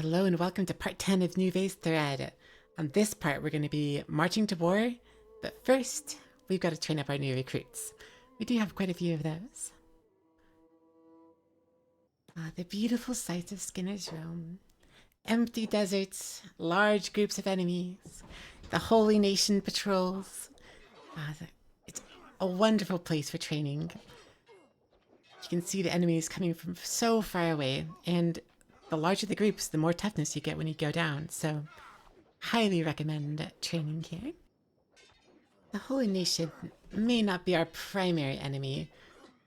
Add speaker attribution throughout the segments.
Speaker 1: Hello and welcome to part 10 of Nuevay's thread. On this part we're going to be marching to war, but first we've got to train up our new recruits. We do have quite a few of those. The beautiful sights of Skinner's Realm. Empty deserts, large groups of enemies, the Holy Nation patrols. It's a wonderful place for training. You can see the enemies coming from so far away, and the larger the groups, the more toughness you get when you go down, so highly recommend training here. The Holy Nation may not be our primary enemy,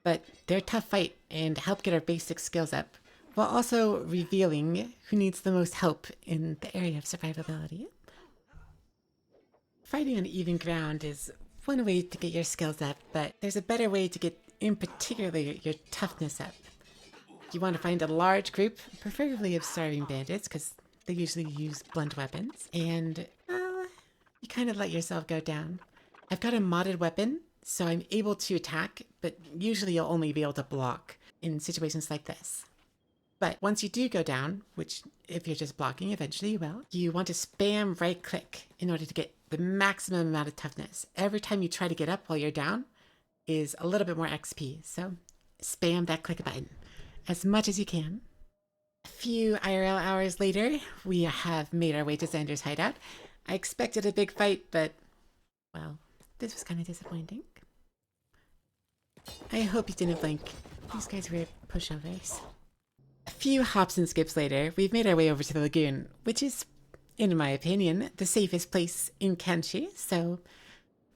Speaker 1: but they're a tough fight and help get our basic skills up, while also revealing who needs the most help in the area of survivability. Fighting on even ground is one way to get your skills up, but there's a better way to get, in particular, your toughness up. You want to find a large group, preferably of starving bandits, because they usually use blunt weapons, and, well, you kind of let yourself go down. I've got a modded weapon, so I'm able to attack, but usually you'll only be able to block in situations like this. But once you do go down, which if you're just blocking, eventually you will, you want to spam right click in order to get the maximum amount of toughness. Every time you try to get up while you're down is a little bit more XP, so spam that click button as much as you can. A few IRL hours later, we have made our way to Xander's hideout. I expected a big fight, but, well, this was kind of disappointing. I hope you didn't blink. These guys were pushovers. A few hops and skips later, we've made our way over to the lagoon, which is, in my opinion, the safest place in Kenshi, so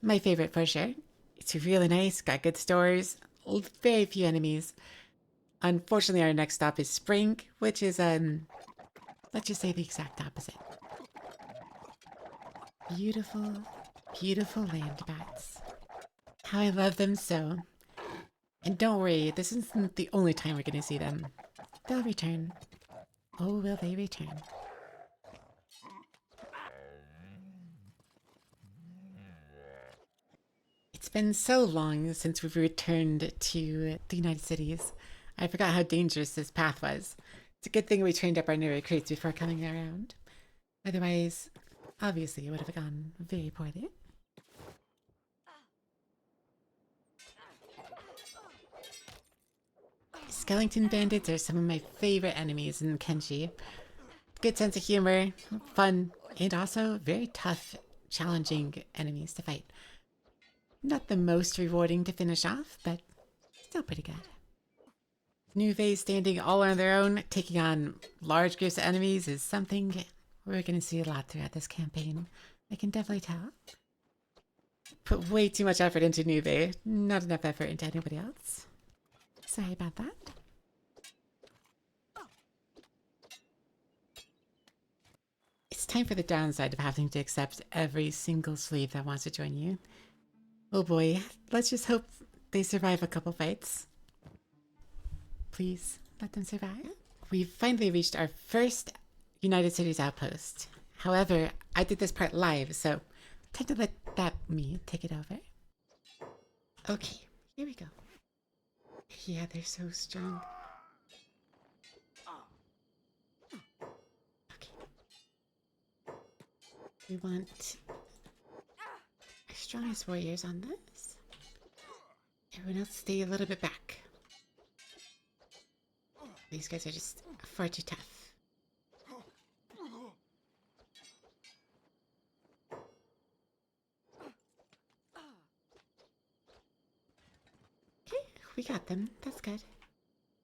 Speaker 1: my favorite for sure. It's really nice, got good stores, very few enemies. Unfortunately, our next stop is Spring, which is, let's just say the exact opposite. Beautiful, beautiful land bats. How I love them so. And don't worry, this isn't the only time we're going to see them. They'll return. Oh, will they return? It's been so long since we've returned to the United Cities. I forgot how dangerous this path was. It's a good thing we trained up our new recruits before coming around. Otherwise, obviously, it would have gone very poorly. Skeleton bandits are some of my favorite enemies in Kenshi. Good sense of humor, fun, and also very tough, challenging enemies to fight. Not the most rewarding to finish off, but still pretty good. Nuevays standing all on their own, taking on large groups of enemies is something we're going to see a lot throughout this campaign. I can definitely tell. Put way too much effort into Nuevay, not enough effort into anybody else. Sorry about that. It's time for the downside of having to accept every single slave that wants to join you. Oh boy, let's just hope they survive a couple fights. Please, let them survive. We've finally reached our first United Cities outpost. However, I did this part live, so time to let me take it over. Okay, here we go. Yeah, they're so strong. Okay. We want our strongest warriors on this. Everyone else stay a little bit back. These guys are just far too tough. Okay, we got them. That's good.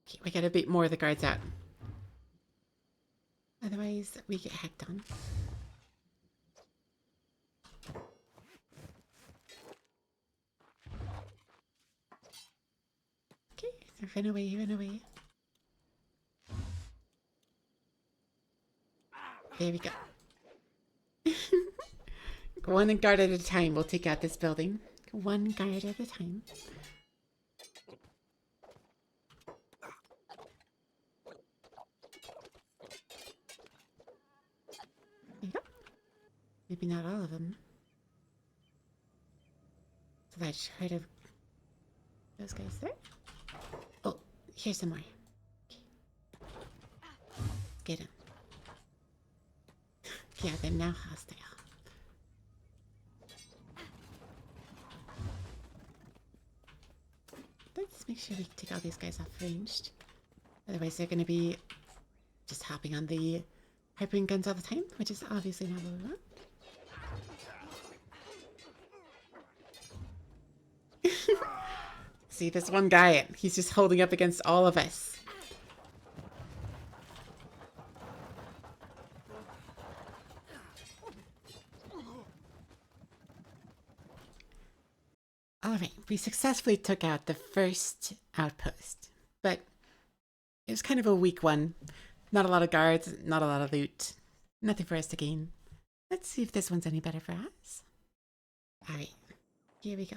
Speaker 1: Okay, we gotta beat more of the guards out. Otherwise, we get hacked on. Okay, run away, run away. There we go. One guard at a time. We'll take out this building. One guard at a time. There you go. Maybe not all of them. So let's try to... Those guys there. Oh, here's some more. Okay. Get him. Yeah, they're now hostile. Let's make sure we take all these guys off ranged. Otherwise they're going to be just hopping on the harpoon guns all the time, which is obviously not what we want. See, this one guy, he's just holding up against all of us. Alright, we successfully took out the first outpost, but it was kind of a weak one. Not a lot of guards, not a lot of loot. Nothing for us to gain. Let's see if this one's any better for us. Alright, here we go.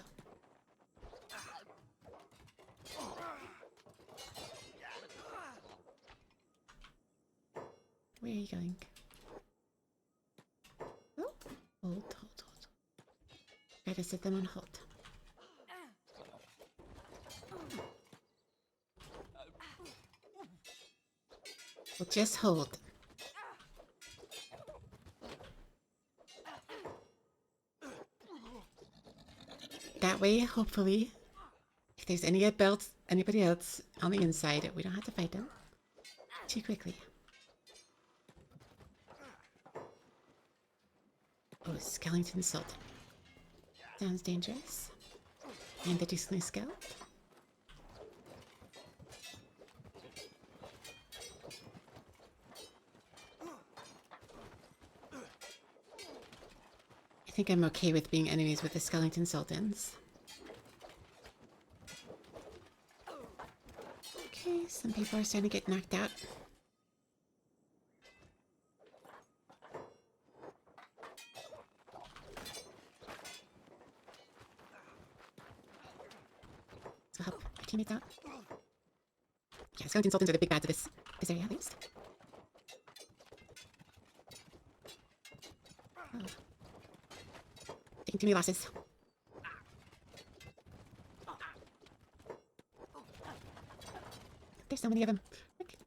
Speaker 1: Where are you going? Oh, hold. Try to set them on hold. We'll just hold. That way, hopefully, if there's anybody else on the inside, we don't have to fight them too quickly. Oh, skeleton sultan. Sounds dangerous. And they're decently skilled. I think I'm okay with being enemies with the skeleton sultans. Okay, some people are starting to get knocked out. So help our teammates out. Yeah, skeleton sultans are the big bads of this area at least. Oh. Taking too many losses. There's so many of them.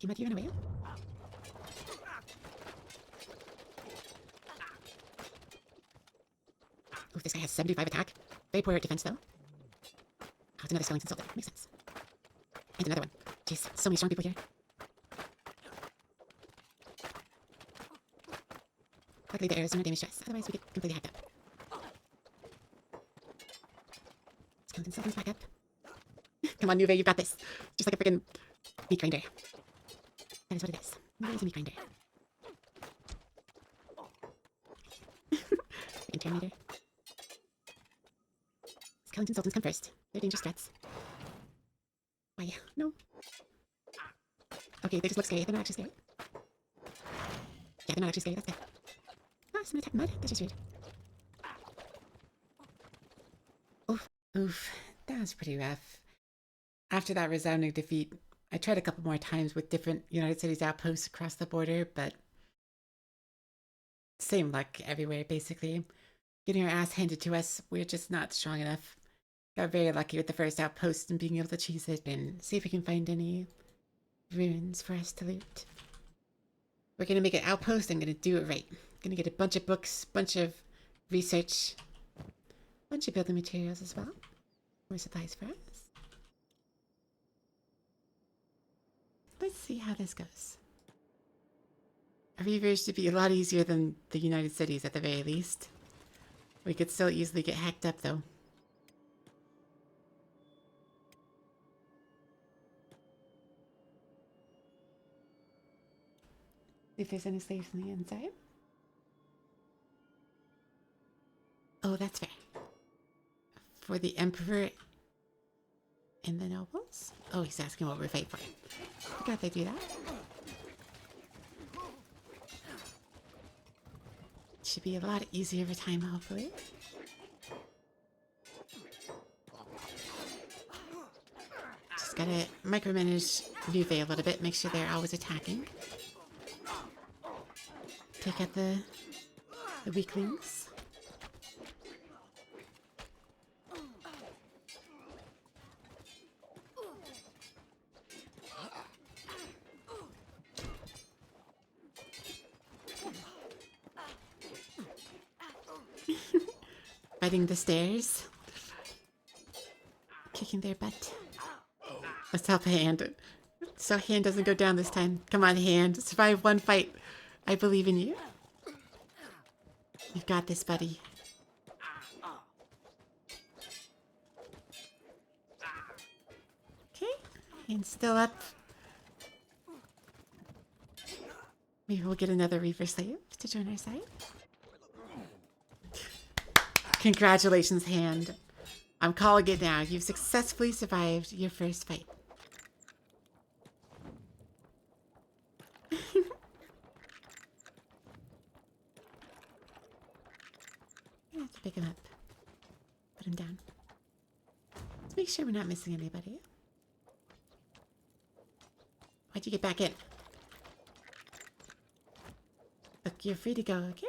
Speaker 1: You might run away. Oof, this guy has 75 attack. Very poor defense though. Oh, it's another skeleton sultan. Makes sense. And another one. Jeez, so many strong people here. Luckily the arrows do not damage to us, otherwise we get completely hacked up. Skeleton sultan's back up. Come on, Nuevay, you've got this. Just like a freaking meat grinder. That is what it is. Nuevay is a meat grinder. Intermeter. Skeleton sultans come first. They're dangerous threats. Why? No. Okay, they just look scary. They're not actually scary. Yeah, they're not actually scary. That's good. Oh, someone attacked mud. That's just weird. Oof. That was pretty rough. After that resounding defeat, I tried a couple more times with different United States outposts across the border, but same luck everywhere, basically. Getting our ass handed to us, we're just not strong enough. Got very lucky with the first outpost and being able to cheese it and see if we can find any ruins for us to loot. We're gonna make an outpost and gonna do it right. Gonna get a bunch of books, bunch of research, bunch of building materials as well. More supplies for us. Let's see how this goes. Reavers should be a lot easier than the United Cities at the very least. We could still easily get hacked up though. If there's any slaves on the inside. Oh, that's fair. For the Emperor and the nobles? Oh, he's asking what we're fighting for. I forgot they do that. Should be a lot easier over time, hopefully. Just gotta micromanage Nuevay a little bit, make sure they're always attacking. Take out the weaklings. Fighting the stairs. Kicking their butt. Let's help Hand. So Hand doesn't go down this time. Come on, Hand. Survive one fight. I believe in you. You've got this, buddy. Okay. Hand's still up. Maybe we'll get another Reaver Slave to join our side. Congratulations, Hand. I'm calling it now. You've successfully survived your first fight. I have to pick him up. Put him down. Let's make sure we're not missing anybody. Why'd you get back in? Look, you're free to go, okay?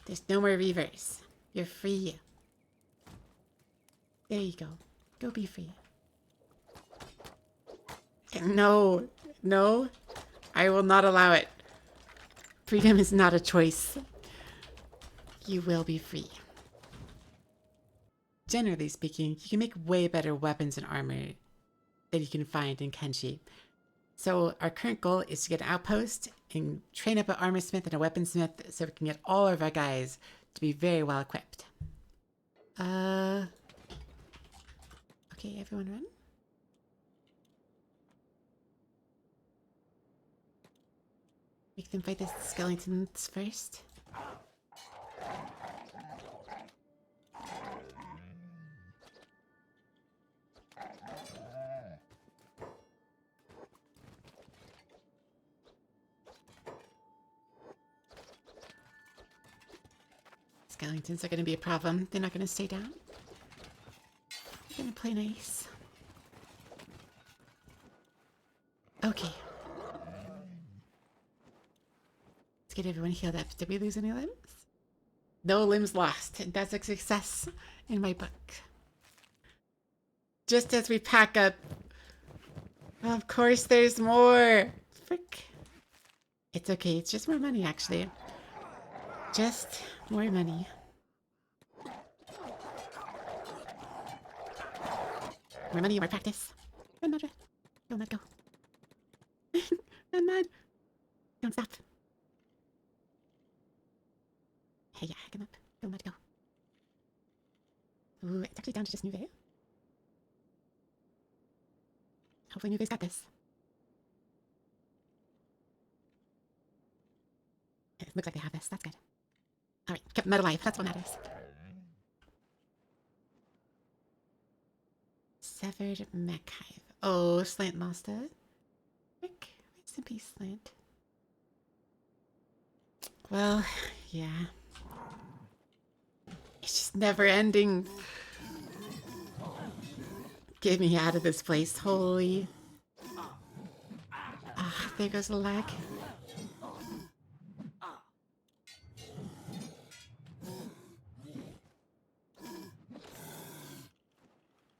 Speaker 1: There's no more Reavers. You're free. There you go. Go be free. No. No. I will not allow it. Freedom is not a choice. You will be free. Generally speaking, you can make way better weapons and armor than you can find in Kenshi. So our current goal is to get an outpost and train up an armor smith and a weaponsmith so we can get all of our guys to be very well equipped. Okay, everyone run. Make them fight the skeletons first. Skeletons are going to be a problem. They're not going to stay down. They're going to play nice. Okay. Let's get everyone healed up. Did we lose any limbs? No limbs lost. That's a success in my book. Just as we pack up. Of course there's more. Frick. It's okay. It's just more money, actually. Just more money. More money, more practice. Run, Mud. Go, Mud, go. Run, Mud. Don't stop. Hey, yeah, hack him up. Go, Mud, go. Ooh, it's actually down to just Nuevay. Hopefully Nuevay's got this. It looks like they have this. That's good. Alright, kept Mud alive. That's what matters. Severed mech hive. Oh, Slant lost it. Rick, rest in peace, Slant. Well, yeah. It's just never ending. Get me out of this place. Holy. Ah, there goes the lag.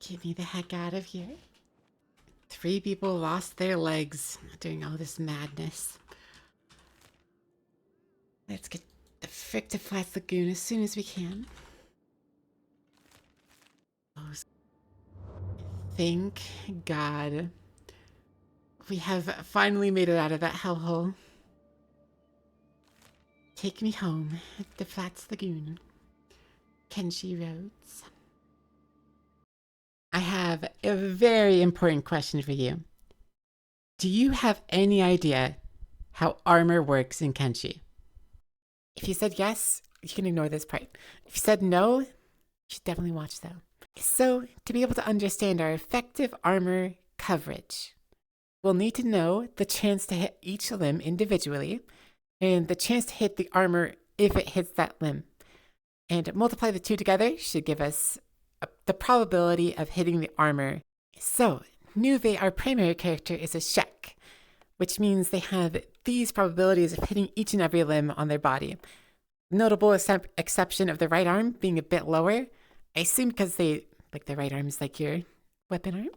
Speaker 1: Get me the heck out of here. 3 people lost their legs during all this madness. Let's get the frick to Flats Lagoon as soon as we can. Oh, thank God. We have finally made it out of that hellhole. Take me home to Flats Lagoon. Kenshi Roads. I have a very important question for you. Do you have any idea how armor works in Kenshi? If you said yes, you can ignore this part. If you said no, you should definitely watch though. So, to be able to understand our effective armor coverage, we'll need to know the chance to hit each limb individually and the chance to hit the armor if it hits that limb. And multiply the two together should give us the probability of hitting the armor. So, Nuevay, our primary character, is a Shek, which means they have these probabilities of hitting each and every limb on their body. Notable exception of the right arm being a bit lower. I assume because they, like, the right arm is like your weapon arm,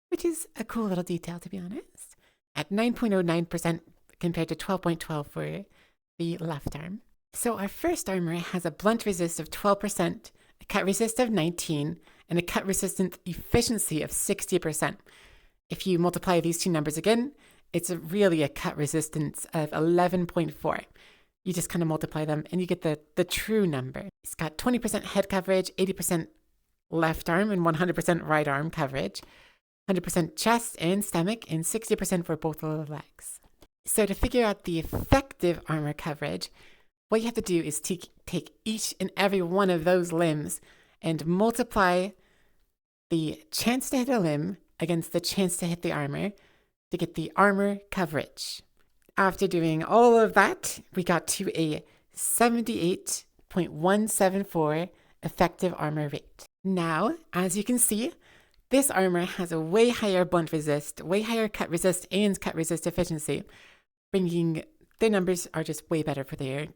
Speaker 1: which is a cool little detail, to be honest. At 9.09% compared to 12.12 for the left arm. So our first armor has a blunt resist of 12% a cut resist of 19, and a cut resistant efficiency of 60%. If you multiply these two numbers again, it's really a cut resistance of 11.4. You just kind of multiply them and you get the true number. It's got 20% head coverage, 80% left arm and 100% right arm coverage, 100% chest and stomach, and 60% for both of the legs. So to figure out the effective armor coverage, what you have to do is take each and every one of those limbs and multiply the chance to hit a limb against the chance to hit the armor to get the armor coverage. After doing all of that, we got to a 78.174 effective armor rate. Now, as you can see, this armor has a way higher blunt resist, way higher cut resist, and cut resist efficiency, bringing their numbers are just way better for their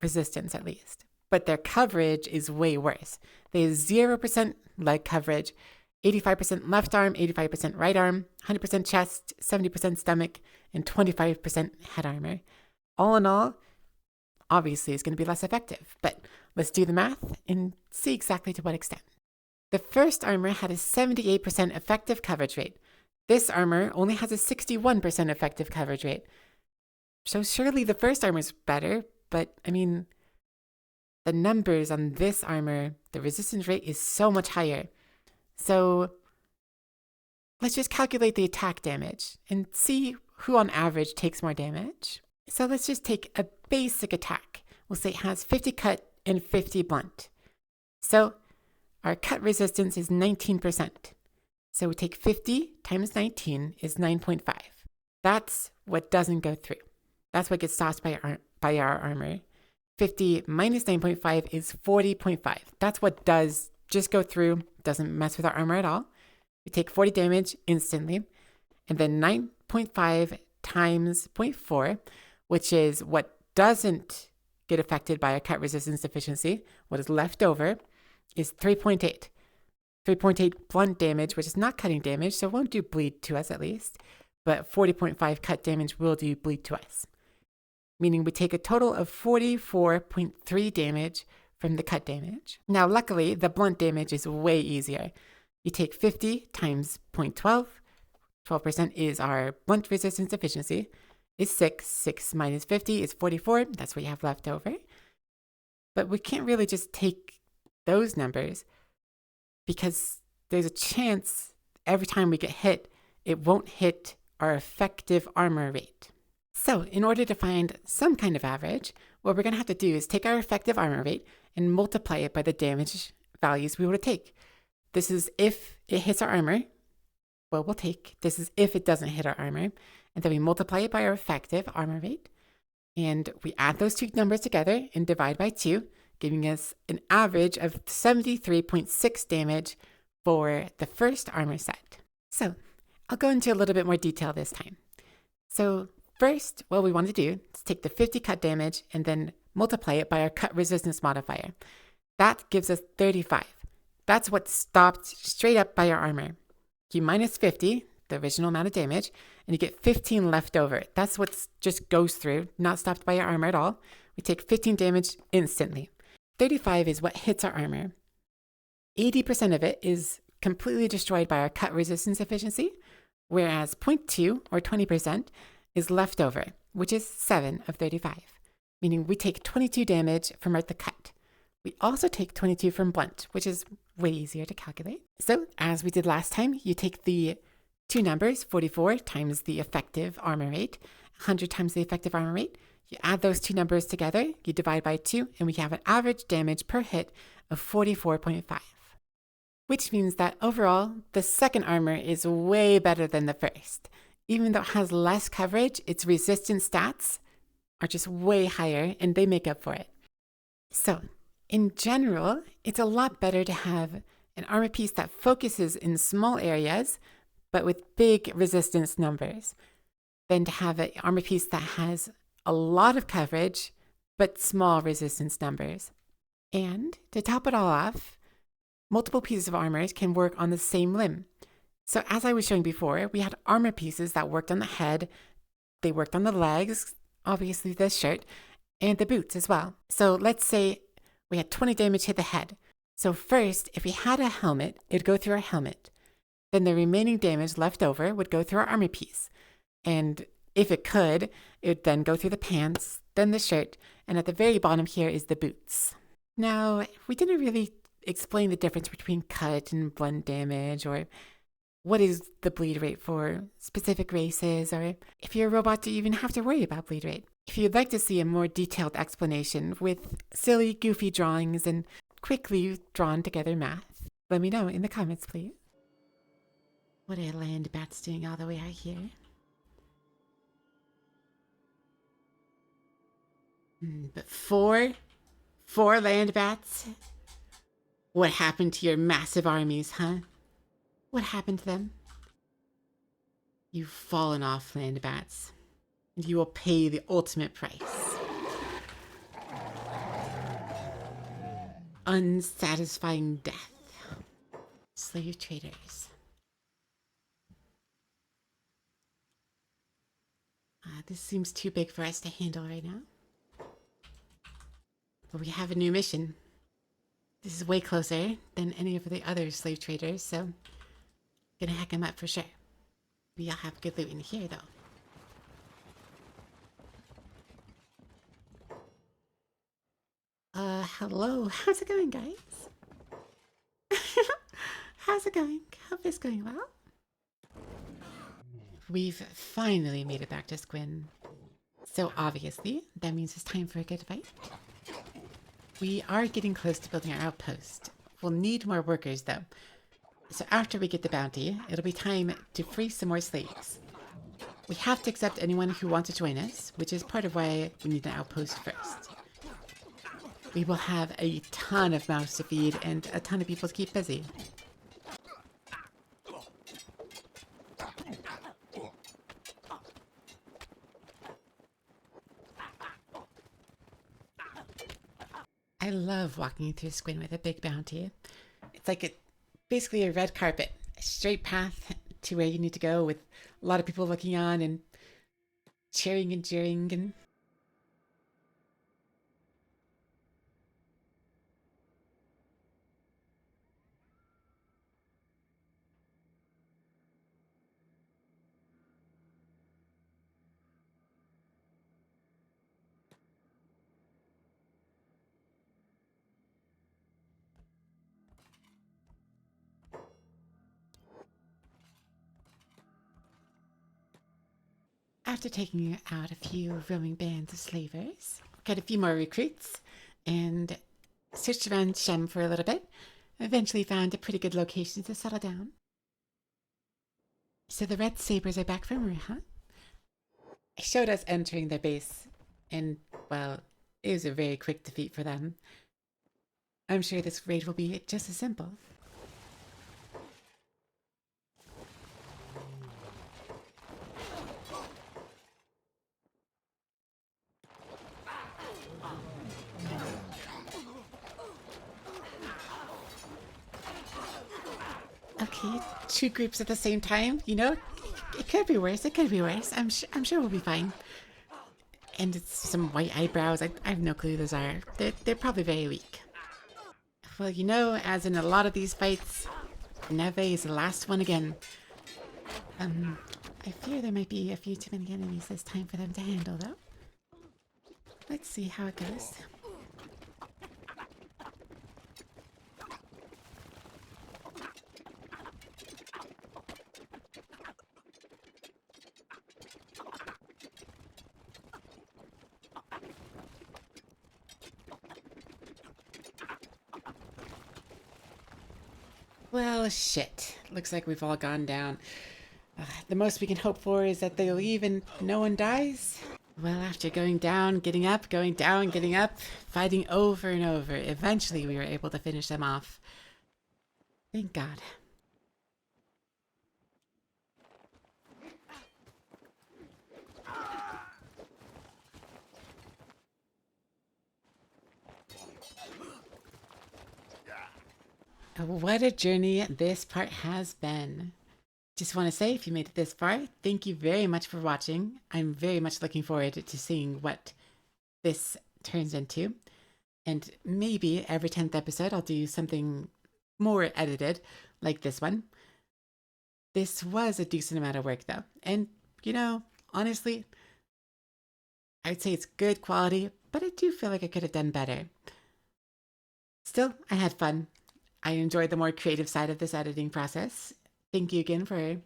Speaker 1: resistance at least. But their coverage is way worse. They have 0% leg coverage, 85% left arm, 85% right arm, 100% chest, 70% stomach, and 25% head armor. All in all, obviously it's going to be less effective, but let's do the math and see exactly to what extent. The first armor had a 78% effective coverage rate. This armor only has a 61% effective coverage rate. So surely the first armor is better, but I mean, the numbers on this armor, the resistance rate is so much higher. So let's just calculate the attack damage and see who on average takes more damage. So let's just take a basic attack. We'll say it has 50 cut and 50 blunt. So our cut resistance is 19%. So we take 50 times 19 is 9.5. That's what doesn't go through. That's what gets stopped by our armor. 50 minus 9.5 is 40.5. That's what does just go through, doesn't mess with our armor at all. We take 40 damage instantly. And then 9.5 times 0.4, which is what doesn't get affected by a cut resistance deficiency, what is left over, is 3.8. 3.8 blunt damage, which is not cutting damage, so it won't do bleed to us at least. But 40.5 cut damage will do bleed to us, meaning we take a total of 44.3 damage from the cut damage. Now, luckily, the blunt damage is way easier. You take 50 times 0.12. 12% is our blunt resistance efficiency, is 6. 6 minus 50 is 44. That's what you have left over. But we can't really just take those numbers because there's a chance every time we get hit, it won't hit our effective armor rate. So in order to find some kind of average, what we're going to have to do is take our effective armor rate and multiply it by the damage values we want to take. This is if it hits our armor, what we'll take. This is if it doesn't hit our armor. And then we multiply it by our effective armor rate. And we add those two numbers together and divide by 2, giving us an average of 73.6 damage for the first armor set. So I'll go into a little bit more detail this time. So first, what we want to do is take the 50 cut damage and then multiply it by our cut resistance modifier. That gives us 35. That's what's stopped straight up by our armor. You minus 50, the original amount of damage, and you get 15 left over. That's what just goes through, not stopped by our armor at all. We take 15 damage instantly. 35 is what hits our armor. 80% of it is completely destroyed by our cut resistance efficiency, whereas 0.2 or 20% is left over, which is 7 of 35, meaning we take 22 damage from the cut. We also take 22 from blunt, which is way easier to calculate. So as we did last time, you take the two numbers, 44 times the effective armor rate, 100 times the effective armor rate. You add those two numbers together, you divide by 2, and we have an average damage per hit of 44.5. Which means that overall, the second armor is way better than the first. Even though it has less coverage, its resistance stats are just way higher, and they make up for it. So, in general, it's a lot better to have an armor piece that focuses in small areas, but with big resistance numbers, than to have an armor piece that has a lot of coverage, but small resistance numbers. And to top it all off, multiple pieces of armor can work on the same limb. So as I was showing before, we had armor pieces that worked on the head, they worked on the legs, obviously this shirt, and the boots as well. So let's say we had 20 damage hit the head. So first, if we had a helmet, it'd go through our helmet. Then the remaining damage left over would go through our armor piece. And if it could, it would then go through the pants, then the shirt, and at the very bottom here is the boots. Now, we didn't really explain the difference between cut and blunt damage, or what is the bleed rate for specific races, or if you're a robot, do you even have to worry about bleed rate? If you'd like to see a more detailed explanation with silly, goofy drawings and quickly drawn together math, let me know in the comments, please. What are land bats doing all the way out here? But four land bats? What happened to your massive armies, huh? What happened to them? You've fallen off, land bats, and you will pay the ultimate price. Unsatisfying death. Slave traders. This seems too big for us to handle right now. But we have a new mission. This is way closer than any of the other slave traders, so gonna hack them up for sure. Maybe I'll have good loot in here, though. Hello. How's it going, guys? How's it going? Hope it's going well. We've finally made it back to Squin. So obviously, that means it's time for a good fight. We are getting close to building our outpost. We'll need more workers, though. So after we get the bounty, it'll be time to free some more slaves. We have to accept anyone who wants to join us, which is part of why we need an outpost first. We will have a ton of mouths to feed and a ton of people to keep busy. I love walking through Squin with a big bounty. It's like basically a red carpet, a straight path to where you need to go with a lot of people looking on and cheering and jeering and... After taking out a few roaming bands of slavers, got a few more recruits, and searched around Shem for a little bit, eventually found a pretty good location to settle down. So the Red Sabers are back from Ru, huh? It showed us entering their base, and, well, it was a very quick defeat for them. I'm sure this raid will be just as simple. Okay, two groups at the same time, you know? It could be worse, it could be worse. I'm sure we'll be fine. And it's some white eyebrows. I have no clue who those are. They're probably very weak. Well, you know, as in a lot of these fights, Nuevay is the last one again. I fear there might be a few too many enemies this time for them to handle, though. Let's see how it goes. Well, shit. Looks like we've all gone down. The most we can hope for is that they leave and no one dies. Well, after going down, getting up, going down, getting up, fighting over and over, eventually we were able to finish them off. Thank God. What a journey this part has been. Just want to say, if you made it this far, thank you very much for watching. I'm very much looking forward to seeing what this turns into. And maybe every 10th episode I'll do something more edited, like this one. This was a decent amount of work though. And, you know, honestly, I'd say it's good quality, but I do feel like I could have done better. Still, I had fun. I enjoyed the more creative side of this editing process. Thank you again for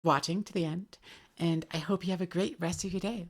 Speaker 1: watching to the end, and I hope you have a great rest of your day.